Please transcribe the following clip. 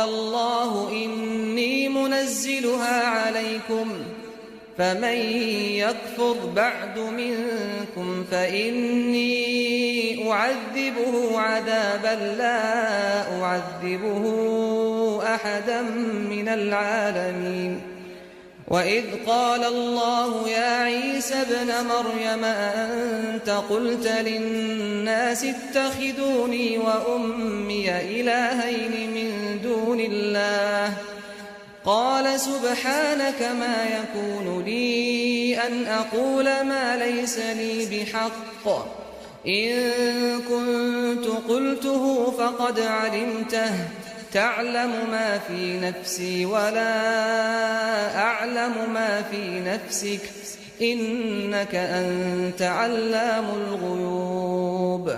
الله إني منزلها عليكم فمن يكفر بعد منكم فإني أعذبه عذابا لا أعذبه أحدا من العالمين. وإذ قال الله يا عيسى ابن مريم أأنت قلت للناس اتخذوني وأمي إلهين من دون الله قال سبحانك ما يكون لي أن أقول ما ليس لي بحق إن كنت قلته فقد علمته تعلم ما في نفسي ولا أعلم ما في نفسك إنك أنت علام الغيوب.